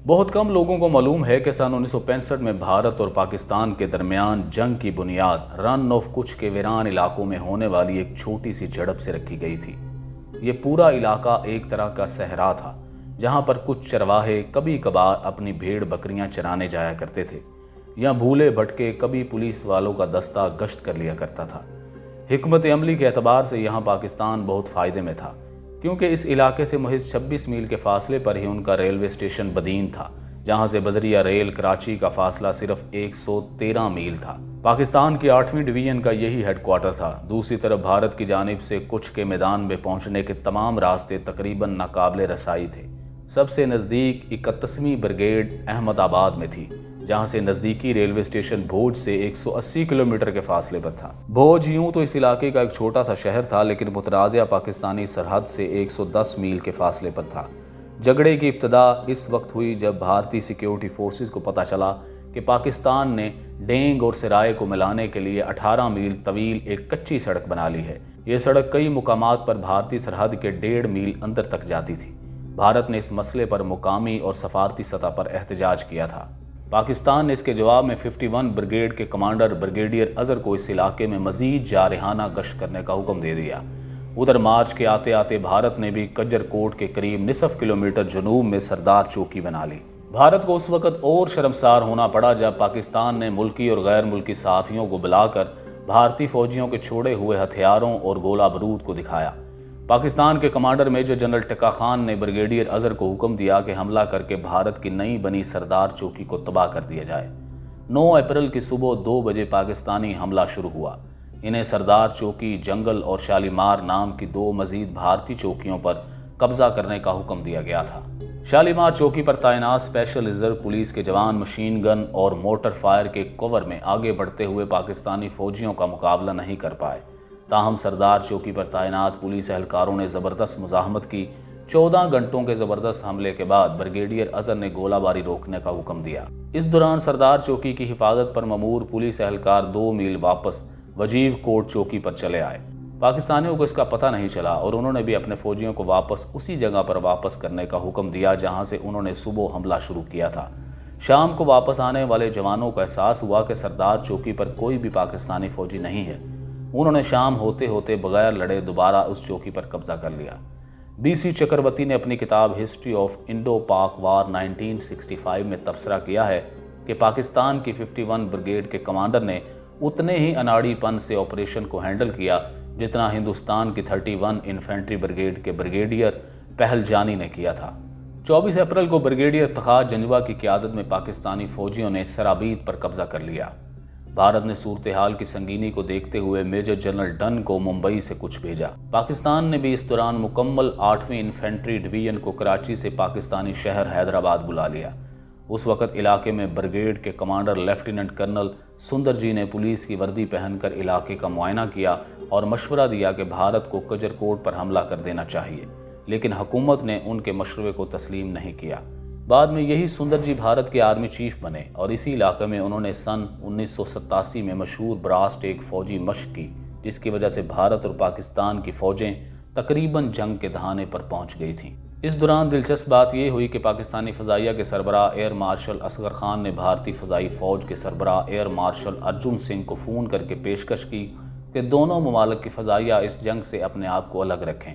بہت کم لوگوں کو معلوم ہے کہ سن 1965 میں بھارت اور پاکستان کے درمیان جنگ کی بنیاد رن آف کچھ کے ویران علاقوں میں ہونے والی ایک چھوٹی سی جھڑپ سے رکھی گئی تھی۔ یہ پورا علاقہ ایک طرح کا صحرا تھا جہاں پر کچھ چرواہے کبھی کبھار اپنی بھیڑ بکریاں چرانے جایا کرتے تھے یا بھولے بھٹکے کبھی پولیس والوں کا دستہ گشت کر لیا کرتا تھا۔ حکمت عملی کے اعتبار سے یہاں پاکستان بہت فائدے میں تھا، کیونکہ اس علاقے سے محض 26 میل کے فاصلے پر ہی ان کا ریلوے اسٹیشن بدین تھا، جہاں سے بذریعہ ریل کراچی کا فاصلہ صرف 113 میل تھا۔ پاکستان کی 8ویں ڈویژن کا یہی ہیڈ کوارٹر تھا۔ دوسری طرف بھارت کی جانب سے کچھ کے میدان میں پہنچنے کے تمام راستے تقریباً ناقابل رسائی تھے۔ سب سے نزدیک 31ویں بریگیڈ احمد آباد میں تھی، جہاں سے نزدیکی ریلوے اسٹیشن بھوج سے 180 کلومیٹر کے فاصلے پر تھا۔ بھوج یوں تو اس علاقے کا ایک چھوٹا سا شہر تھا، لیکن متنازع پاکستانی سرحد سے 110 میل کے فاصلے پر تھا۔ جھگڑے کی ابتدا اس وقت ہوئی جب بھارتی سیکیورٹی فورسز کو پتہ چلا کہ پاکستان نے ڈینگ اور سرائے کو ملانے کے لیے 18 میل طویل ایک کچی سڑک بنا لی ہے۔ یہ سڑک کئی مقامات پر بھارتی سرحد کے 1.5 میل اندر تک جاتی تھی۔ بھارت نے اس مسئلے پر مقامی اور سفارتی سطح پر احتجاج کیا تھا۔ پاکستان نے اس کے جواب میں 51 بریگیڈ کے کمانڈر بریگیڈیئر اظہر کو اس علاقے میں مزید جارحانہ گشت کرنے کا حکم دے دیا۔ ادھر مارچ کے آتے آتے بھارت نے بھی کجر کوٹ کے قریب نصف کلومیٹر جنوب میں سردار چوکی بنا لی۔ بھارت کو اس وقت اور شرمسار ہونا پڑا جب پاکستان نے ملکی اور غیر ملکی صحافیوں کو بلا کر بھارتی فوجیوں کے چھوڑے ہوئے ہتھیاروں اور گولہ بارود کو دکھایا۔ پاکستان کے commander major general Tikka Khan نے بریگیڈیئر اظہر کو حکم دیا کہ حملہ کر کے بھارت کی نئی بنی سردار چوکی کو تباہ کر دیا جائے۔ 9 اپریل کی صبح 2 بجے پاکستانی حملہ شروع ہوا۔ انہیں سردار چوکی، جنگل اور شالیمار نام کی 2 مزید بھارتی چوکیوں پر قبضہ کرنے کا حکم دیا گیا تھا۔ شالیمار چوکی پر تعینات اسپیشل ریزرو پولیس کے جوان مشین گن اور مورٹر فائر کے کور میں آگے بڑھتے ہوئے پاکستانی فوجیوں کا مقابلہ نہیں کر پائے۔ تاہم سردار چوکی پر تعینات پولیس اہلکاروں نے زبردست مزاحمت کی۔ 14 گھنٹوں کے زبردست حملے کے بعد بریگیڈیئر اظہر نے گولہ باری روکنے کا حکم دیا۔ اس دوران سردار چوکی کی حفاظت پر مامور پولیس اہلکار 2 میل واپس وجیو کوٹ چوکی پر چلے آئے۔ پاکستانیوں کو اس کا پتہ نہیں چلا اور انہوں نے بھی اپنے فوجیوں کو واپس اسی جگہ پر واپس کرنے کا حکم دیا جہاں سے انہوں نے صبح حملہ شروع کیا تھا۔ شام کو واپس آنے والے جوانوں کو احساس ہوا کہ سردار چوکی پر کوئی بھی پاکستانی فوجی نہیں ہے۔ انہوں نے شام ہوتے ہوتے بغیر لڑے دوبارہ اس چوکی پر قبضہ کر لیا۔ بی سی چکرورتی نے اپنی کتاب ہسٹری آف انڈو پاک وار 1965 میں تبصرہ کیا ہے کہ پاکستان کی 51 بریگیڈ کے کمانڈر نے اتنے ہی اناڑی پن سے آپریشن کو ہینڈل کیا جتنا ہندوستان کی 31 انفینٹری بریگیڈ کے بریگیڈیئر پہل جانی نے کیا تھا۔ 24 اپریل کو بریگیڈیئر افتخار جنجوا کی قیادت میں پاکستانی فوجیوں نے سرابید پر قبضہ کر لیا۔ بھارت نے صورتحال کی سنگینی کو دیکھتے ہوئے میجر جنرل ڈن کو ممبئی سے کچھ بھیجا۔ پاکستان نے بھی اس دوران مکمل 8ویں انفینٹری ڈویژن کو کراچی سے پاکستانی شہر حیدرآباد بلا لیا۔ اس وقت علاقے میں بریگیڈ کے کمانڈر لیفٹیننٹ کرنل سندر جی نے پولیس کی وردی پہن کر علاقے کا معائنہ کیا اور مشورہ دیا کہ بھارت کو کجر کوٹ پر حملہ کر دینا چاہیے، لیکن حکومت نے ان کے مشورے کو تسلیم نہیں کیا۔ بعد میں یہی سندر جی بھارت کے آرمی چیف بنے اور اسی علاقے میں انہوں نے سن 1987 میں مشہور براسٹ ایک فوجی مشق کی، جس کی وجہ سے بھارت اور پاکستان کی فوجیں تقریباً جنگ کے دہانے پر پہنچ گئی تھیں۔ اس دوران دلچسپ بات یہ ہوئی کہ پاکستانی فضائیہ کے سربراہ ایئر مارشل اصغر خان نے بھارتی فضائی فوج کے سربراہ ایئر مارشل ارجن سنگھ کو فون کر کے پیشکش کی کہ دونوں ممالک کی فضائیہ اس جنگ سے اپنے آپ کو الگ رکھیں۔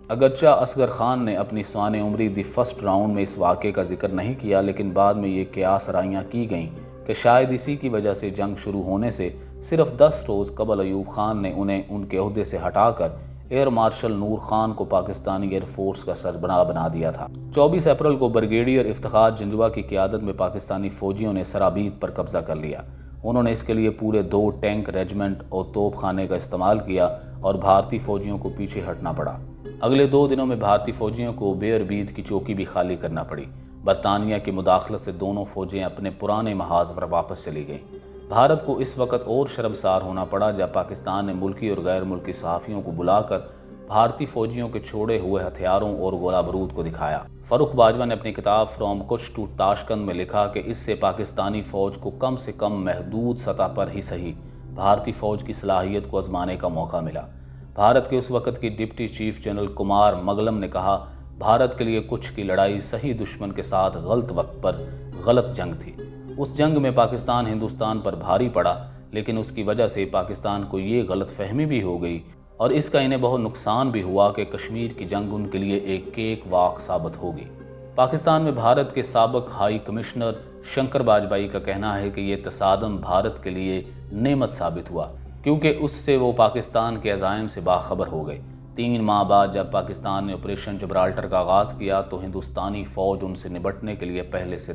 اگرچہ اصغر خان نے اپنی سوانح عمری دی فرسٹ راؤنڈ میں اس واقعے کا ذکر نہیں کیا، لیکن بعد میں یہ قیاس آرائیاں کی گئیں کہ شاید اسی کی وجہ سے جنگ شروع ہونے سے صرف 10 روز قبل ایوب خان نے انہیں ان کے عہدے سے ہٹا کر ایئر مارشل نور خان کو پاکستانی ایئر فورس کا سربراہ بنا دیا تھا۔ 24 اپریل کو بریگیڈیئر افتخار جنجوا کی قیادت میں پاکستانی فوجیوں نے سرابید پر قبضہ کر لیا۔ انہوں نے اس کے لیے پورے 2 ٹینک ریجمنٹ اور توپ خانے کا استعمال کیا اور بھارتی فوجیوں کو پیچھے ہٹنا پڑا۔ اگلے 2 دنوں میں بھارتی فوجیوں کو بیئر بید کی چوکی بھی خالی کرنا پڑی۔ برطانیہ کی مداخلت سے دونوں فوجیں اپنے پرانے محاذ پر واپس چلی گئیں۔ بھارت کو اس وقت اور شرمسار ہونا پڑا جب پاکستان نے ملکی اور غیر ملکی صحافیوں کو بلا کر بھارتی فوجیوں کے چھوڑے ہوئے ہتھیاروں اور گولہ بارود کو دکھایا۔ فروخ باجوہ نے اپنی کتاب فرام کچھ ٹو تاشقند میں لکھا کہ اس سے پاکستانی فوج کو کم سے کم محدود سطح پر ہی صحیح بھارتی فوج کی صلاحیت کو آزمانے کا موقع ملا۔ بھارت کے اس وقت کی ڈپٹی چیف جنرل کمار مگلم نے کہا، بھارت کے لیے کچھ کی لڑائی صحیح دشمن کے ساتھ غلط وقت پر غلط جنگ تھی۔ اس جنگ میں پاکستان ہندوستان پر بھاری پڑا، لیکن اس کی وجہ سے پاکستان کو یہ غلط فہمی بھی ہو گئی اور اس کا انہیں بہت نقصان بھی ہوا کہ کشمیر کی جنگ ان کے لیے ایک کیک واک ثابت ہوگی۔ پاکستان میں بھارت کے سابق ہائی کمشنر شنکر باجپئی کا کہنا ہے کہ یہ تصادم بھارت کے لیے نعمت ثابت ہوا، کیونکہ اس سے وہ پاکستان کے عزائم سے باخبر ہو گئے۔ 3 ماہ بعد جب پاکستان نے آپریشن جبرالٹر کا آغاز کیا تو ہندوستانی فوج ان سے نمٹنے کے لیے پہلے سے